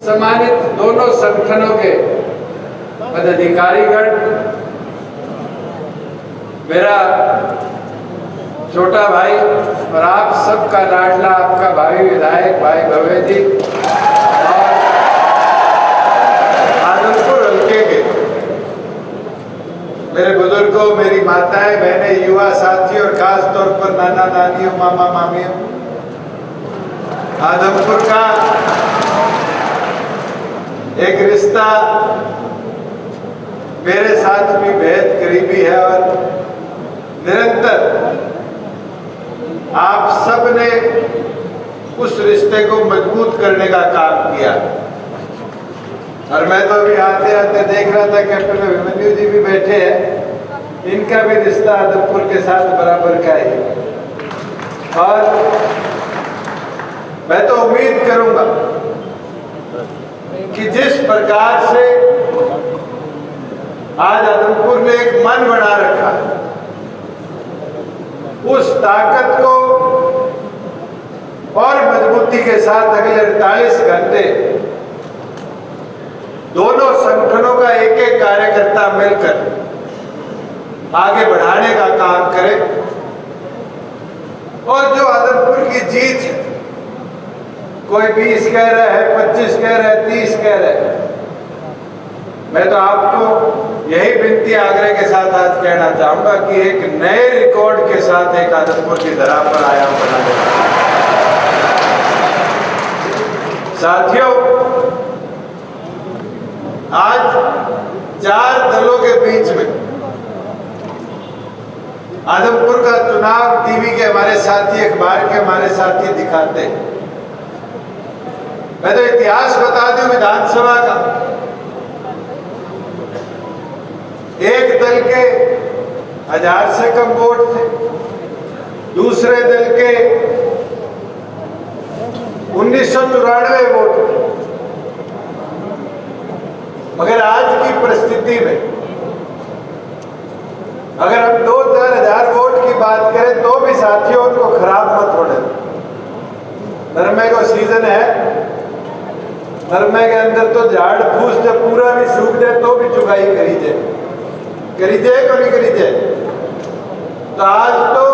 सम्मानित दोनों संगठनों के पदाधिकारीगण, मेरा छोटा भाई और आप सबका लाडला आपका भाई विधायक भाई भव्य जी और आदमपुर हल्के के मेरे बुजुर्गों, मेरी माताएं, बहनें, युवा साथी और खास तौर पर नाना नानियों, मामा मामियों, आदमपुर का एक रिश्ता मेरे साथ भी बेहद करीबी है और निरंतर आप सब ने उस रिश्ते को मजबूत करने का काम किया। और मैं तो अभी आते आते देख रहा था कैप्टन अभिमन्यु जी भी बैठे हैं, इनका भी रिश्ता आदमपुर के साथ बराबर का है। और मैं तो उम्मीद करूंगा कि जिस प्रकार से आज आदमपुर ने एक मन बना रखा, उस ताकत को और मजबूती के साथ अगले 48 घंटे दोनों संगठनों का एक एक कार्यकर्ता मिलकर आगे बढ़ाने का काम करे। और जो आदमपुर की जीत है, कोई 20 कह रहा है, 25 कह रहा है, 30 कह रहा है, मैं तो आपको यही विनती आग्रह के साथ आज कहना चाहूंगा कि एक नए रिकॉर्ड के साथ एक आदमपुर की धरा पर आयाम बना देगा। साथियों, आज 4 दलों के बीच में आदमपुर का चुनाव टीवी के हमारे साथी, अखबार के हमारे साथी दिखाते हैं। मैं तो इतिहास बता दूं विधानसभा का, एक दल के 1000 से कम वोट थे, दूसरे दल के 1994 वोट थे। मगर आज की परिस्थिति में अगर हम 2-4 हजार वोट की बात करें तो भी साथियों उनको खराब मत होने दें। नरमे का सीजन है, नरमे के अंदर तो झाड़ फूस जब पूरा भी सूख जाए तो भी चुगाई करी जाए को नहीं करी जाए। तो आज तो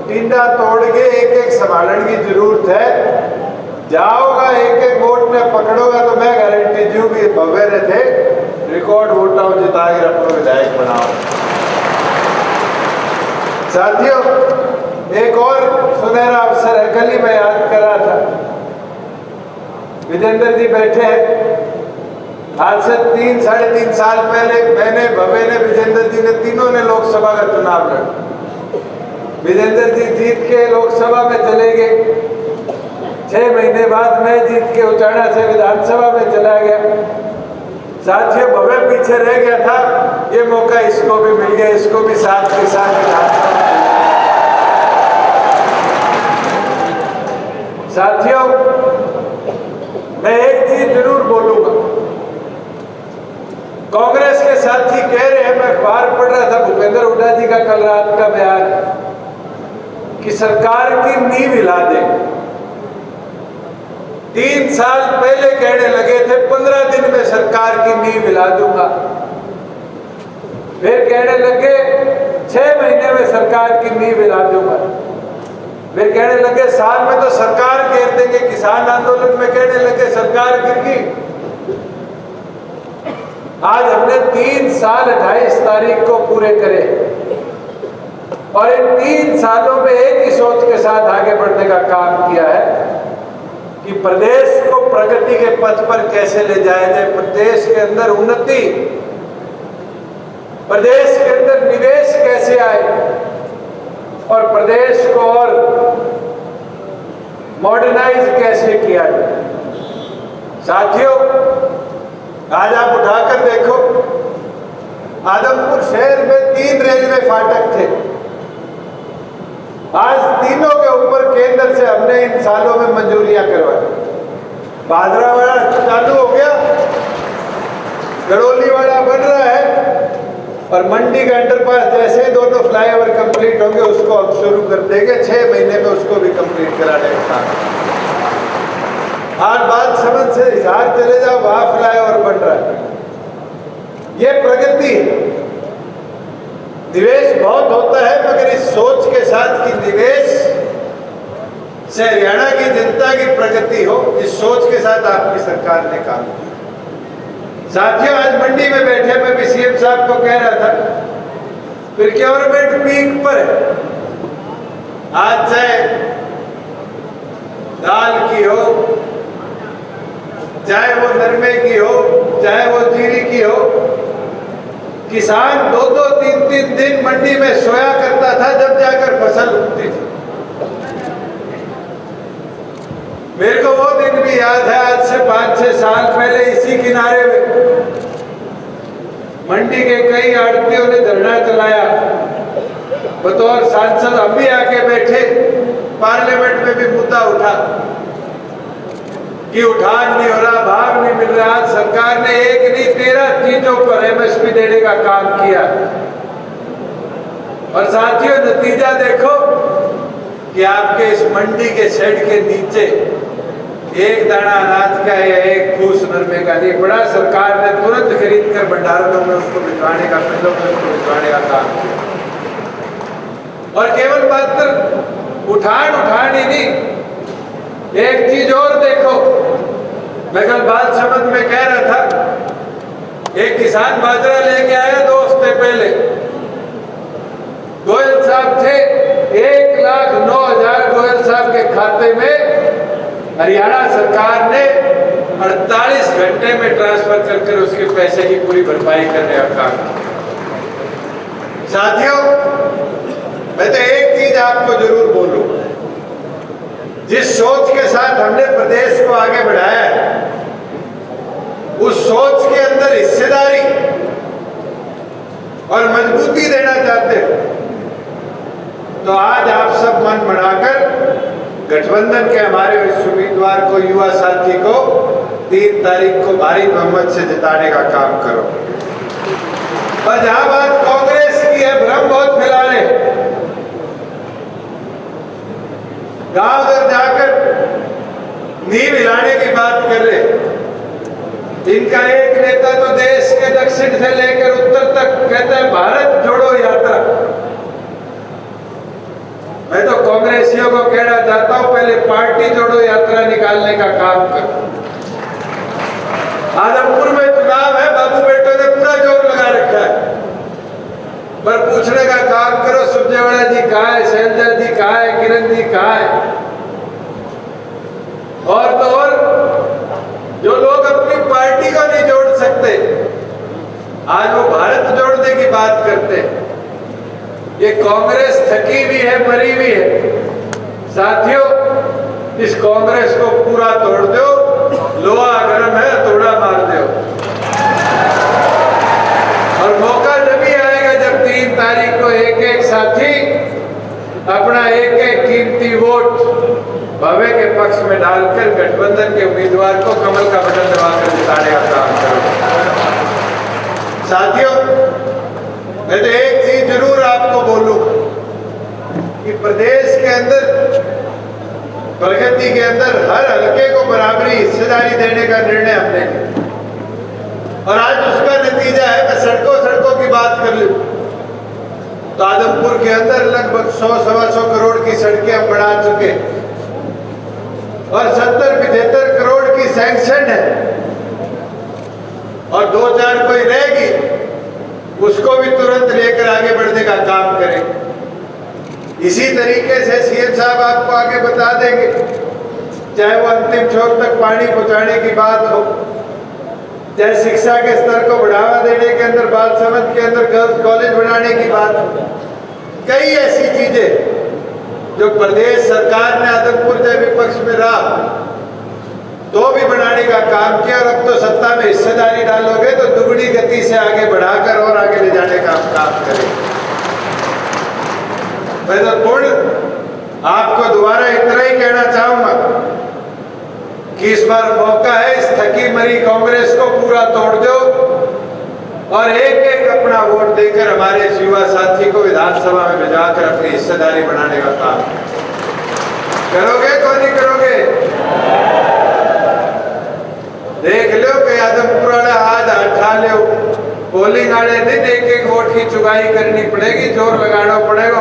टिंडा तोड़ के एक एक संभालने की जरूरत है। जाओगा एक एक वोट में पकड़ोगा तो मैं गारंटी दूं कि भव्य ने थे रिकॉर्ड वोटा जिता के अपना विधायक बनाओ। साथियों, एक और सुनहरा अवसर है, कल ही मैं याद कर रहा था, विजेंद्र जी बैठे हैं। आज से 3-3.5 साल पहले मैंने, भव्य ने, विजेंद्र जी ने, तीनों ने लोकसभा का चुनाव लड़ा। विजेंद्र जी जीत के लोकसभा में चले गए, 6 महीने बाद मैं जीत के उचाड़ा से विधानसभा में चला गया। साथियों, भव्य पीछे रह गया था, ये मौका इसको भी मिल गया, इसको भी साथ के साथ विधानसभा। साथियों, मैं एक चीज जरूर बोलूंगा, कांग्रेस के साथी कह रहे हैं, मैं अखबार पढ़ रहा था भूपेंद्र हुड्डा जी का कल रात का बयान कि सरकार की नींव हिला दें। 3 साल पहले कहने लगे थे 15 दिन में सरकार की नींव हिला दूंगा, फिर कहने लगे 6 महीने में सरकार की नींव हिला दूंगा, फिर कहने लगे साल में तो सरकार घेर देंगे। किसान आंदोलन में कहने लगे सरकार गिर गई। आज हमने 3 साल 28 तारीख को पूरे करे और इन 3 सालों में एक ही सोच के साथ आगे बढ़ने का काम किया है कि प्रदेश को प्रगति के पथ पर कैसे ले जाया जाए, प्रदेश के अंदर उन्नति, प्रदेश के अंदर निवेश कैसे आए और प्रदेश को और मॉडर्नाइज कैसे किया जाए। साथियों, आज आप उठाकर देखो, आदमपुर शहर में 3 रेलवे फाटक थे, आज तीनों के ऊपर केंद्र से हमने इन सालों में मंजूरियां करवाई। भादरावाड़ा चालू हो गया, गड़ोली वाला बन रहा है और मंडी का अंडरपास जैसे दोनों फ्लाईओवर कंप्लीट होंगे उसको हम शुरू कर देंगे, 6 महीने में उसको भी कंप्लीट कराने का। आज बात समझ से हिसार चले ये प्रगति है। निवेश बहुत होता है, मगर इस सोच के साथ कि निवेश से हरियाणा की जनता की प्रगति हो, इस सोच के साथ आपकी सरकार ने काम किया। साथियों, आज मंडी में बैठे मैं भी सीएम साहब को कह रहा था, प्रोक्योरमेंट पीक पर है। आज चाहे दाल की हो, चाहे वो नरमे की हो, चाहे वो जीरी की हो, किसान 2-2, 3-3 दिन मंडी में सोया करता था, जब जाकर फसल उगती थी। मेरे को वो दिन भी याद है, आज से 5-6 साल पहले इसी किनारे में मंडी के कई आड़तियों ने धरना चलाया। बतौर सांसद हम भी आके बैठे, पार्लियामेंट में भी मुद्दा उठा कि उठान नहीं हो रहा, भाव नहीं मिल रहा। सरकार ने एक नहीं 13 चीजों पर एमएसपी देने का काम किया। और साथियों, नतीजा देखो कि आपके इस मंडी के शेड के नीचे एक दाना अनाज का या एक फूस नरमे का नहीं पड़ा। सरकार ने तुरंत खरीद कर भंडारणों में उसको भिजवाने का, मिलों में उसको भिजवाने का काम किया। और केवल मात्र उठान ही नहीं, एक चीज और देखो। मैं कल बालसमंद में कह रहा था, एक किसान बाजरा लेके आया 2 हफ्ते पहले। गोयल साहब थे, 1,09,000 गोयल साहब के खाते में हरियाणा सरकार ने 48 घंटे में ट्रांसफर कर उसके पैसे की पूरी भरपाई करने का काम किया। साथियों, मैं तो एक चीज आपको जरूर बोलूं, जिस सोच के साथ हमने प्रदेश को आगे बढ़ाया है, उस सोच के अंदर हिस्सेदारी और मजबूती देना चाहते हो तो आज आप सब मन बढ़ाकर गठबंधन के हमारे इस उम्मीदवार को, युवा साथी को 3 तारीख को भारी बहुमत से जिताने का काम करो। और जहां बात कांग्रेस की है, भ्रम बहुत फैला रहे, गांव घर जाकर नींव हिलाने की बात कर रहे। इनका एक नेता तो देश के दक्षिण से लेकर उत्तर तक कहता है भारत जोड़ो यात्रा। मैं तो कांग्रेसियों को कहना चाहता हूं, पहले पार्टी जोड़ो यात्रा निकालने का काम करो। आदमपुर में चुनाव है, बाबू बेटो ने पूरा जोर लगा रखा है, पर पूछने का काम करो, सुरजेवाला जी कहाँ है, शैलजा जी कहाँ है, किरण जी कहाँ है। और तो और जो लोग अपनी पार्टी को नहीं जोड़ सकते, आज वो भारत जोड़ने की बात करते हैं। ये कांग्रेस थकी भी है, मरी भी है। साथियों, इस कांग्रेस को पूरा तोड़ दो, लोहा गर्म है, थोड़ा मार दो। और मौका जब आएगा जब 3 तारीख को एक साथी अपना एक कीमती वोट भव्य के पक्ष में डालकर गठबंधन के उम्मीदवार को कमल का बटन दबाकर जिताने का काम करो। साथियों, मैं तो एक चीज जरूर आपको बोलूं कि प्रदेश के अंदर प्रगति के अंदर हर हलके को बराबरी हिस्सेदारी देने का निर्णय हमने लिया और आज उसका नतीजा है। मैं सड़कों की बात कर लूं तो आदमपुर के अंदर लगभग 100-125 करोड़ की सड़कें हम बढ़ा चुके और 70-75 करोड़ की सैंक्शन है और 2-4 कोई रहेगी, उसको भी तुरंत लेकर आगे बढ़ने का काम करें। इसी तरीके से सीएम साहब आपको आगे बता देंगे, चाहे वो अंतिम छोर तक पानी पहुंचाने की बात हो, चाहे शिक्षा के स्तर को बढ़ावा देने के अंदर बालसमंद के अंदर गर्ल्स कॉलेज बनाने की बात हो, कई ऐसी चीजें जो प्रदेश सरकार ने आदमपुर जब विपक्ष में रहा तो भी बनाने का काम किया और अब तो सत्ता में हिस्सेदारी डालोगे तो दुगनी गति से आगे बढ़ाकर और आगे ले जाने का काम करेंगे। मैं तो पूर्ण आपको दोबारा इतना ही कहना चाहूंगा कि इस बार मौका है, इस थकी मरी कांग्रेस को पूरा तोड़ दो और एक अपना वोट देकर हमारे युवा साथी को विधानसभा में भिजवाकर अपनी हिस्सेदारी बनाने का काम करोगे। कौन नहीं करोगे? देख लो कि आदमपुर वाला आज हटा लो पोलिंग वाले दिन एक एक वोट की चुगाई करनी पड़ेगी, जोर लगाना पड़ेगा,